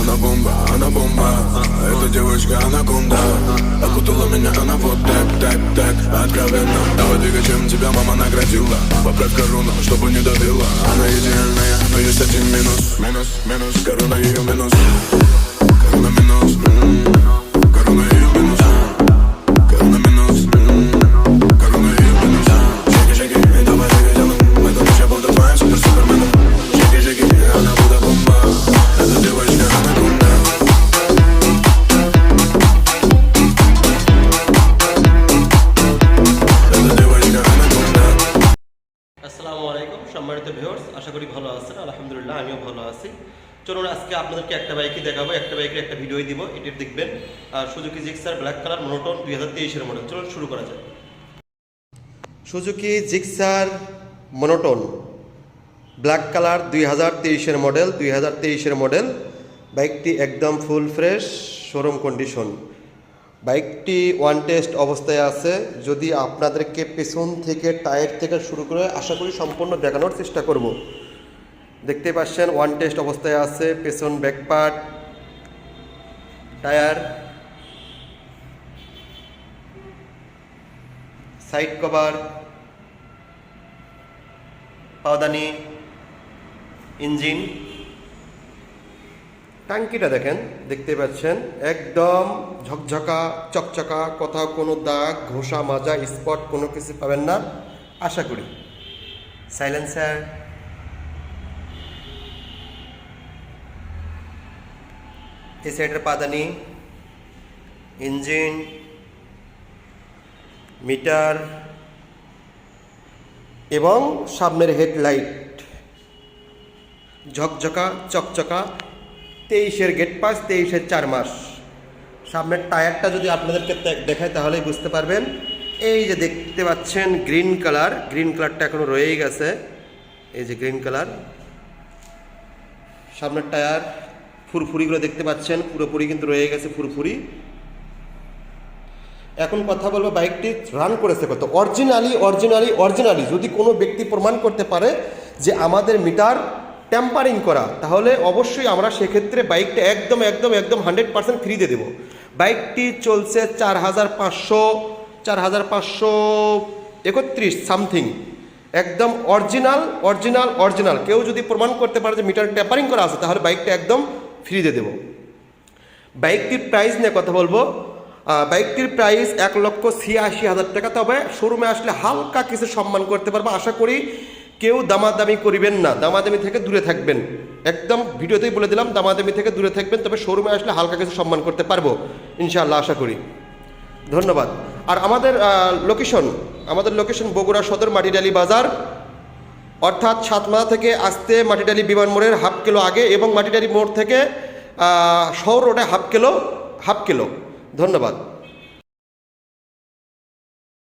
она бомба. Эта девочка анаконда. Окутала меня она вот так, так, так, откровенно. Давай двигай, чем тебя мама наградила. Поправь корону, чтобы не давила. Она идеальная, но есть один минус. Минус, корона ее минус. Корона минус, корона ее минус. Корона минус, корона ее минус. Шаги, давай двигай, мы будем я буду твоим суперменом. Шаги, она будет бомба. Эта девочка анаконда. আসসালামু আলাইকুম সম্মানিত ভিউয়ার্স, আশা করি ভালো আছেন। আলহামদুলিল্লাহ আমিও ভালো আছি। চলুন আজকে আপনাদেরকে একটা বাইকই দেখাবো, একটা বাইকের একটা ভিডিওই দিব। এটির দেখবেন Suzuki Gixxer black colour monotone 2023-এর মডেল। চলুন শুরু করা যাক। Suzuki Gixxer monotone black colour 2023-এর মডেল। বাইকটি একদম ফুল ফ্রেশ, শোরুম কন্ডিশন। বাইকটি ওয়ান টেস্ট অবস্থায় আছে। যদি আপনাদেরকে পেছন থেকে টায়ার থেকে শুরু করে আশা করি সম্পূর্ণ দেখানোর চেষ্টা করব। দেখতে পাচ্ছেন ওয়ান টেস্ট অবস্থায় আছে। পেছন ব্যাকপার্ট, টায়ার, সাইড কভার, পাওদানি, ইঞ্জিন, টাঙ্কিটা দেখেন, দেখতে পাচ্ছেন একদম ঝকঝকা চকচকা, কোথাও কোনো দাগ ঘষা মাজা স্পট কোনো কিছু পাবেন না আশা করি। সাইলেন্সার, এই সাইডের পাদানি, ইঞ্জিন, মিটার এবং সামনের হেডলাইট ঝকঝকা চকচকা। 23-এর গেট পাস, 23-এর 4 মাস। সামনের টায়ারটা যদি আপনাদেরকে দেখায় তাহলেই বুঝতে পারবেন। এই যে দেখতে পাচ্ছেন গ্রিন কালারটা এখনো রয়েই গেছে। এই যে গ্রিন কালার, সামনের টায়ার ফুরফুরিগুলো দেখতে পাচ্ছেন পুরোপুরি কিন্তু রয়ে গেছে ফুরফুরি। এখন কথা বলবো বাইকটি রান করেছে কত। অরিজিনালি যদি কোনো ব্যক্তি প্রমাণ করতে পারে যে আমাদের মিটার ট্যাম্পারিং করা, তাহলে অবশ্যই আমরা সেক্ষেত্রে বাইকটা একদম 100% ফ্রি দিয়ে দেবো। বাইকটি চলছে 4,531 সামথিং। একদম অরিজিনাল। কেউ যদি প্রমাণ করতে পারে যে মিটার ট্যাম্পারিং করা আছে তাহলে বাইকটা একদম ফ্রি দিয়ে দেবো। বাইকটির প্রাইস নিয়ে কথা বলবো। বাইকটির প্রাইস 1,86,000 টাকা। তবে শোরুমে আসলে হালকা কিছু সম্মান করতে পারবো আশা করি। কেউ দামাদামি করিবেন না, দামাদামি থেকে দূরে থাকবেন। একদম ভিডিওতেই বলে দিলাম, দামাদামি থেকে দূরে থাকবেন। তবে শোরুমে আসলে হালকা কিছু সম্মান করতে পারবো ইনশাআল্লাহ আশা করি। ধন্যবাদ। আর আমাদের লোকেশন বগুড়া সদর মাটিডালি বাজার, অর্থাৎ সাতমাথা থেকে আসতে মাটিডালি বিমান মোড়ের হাফ কিলো আগে এবং মাটিডালি মোড় থেকে শহর রোডে হাফ কিলো। ধন্যবাদ।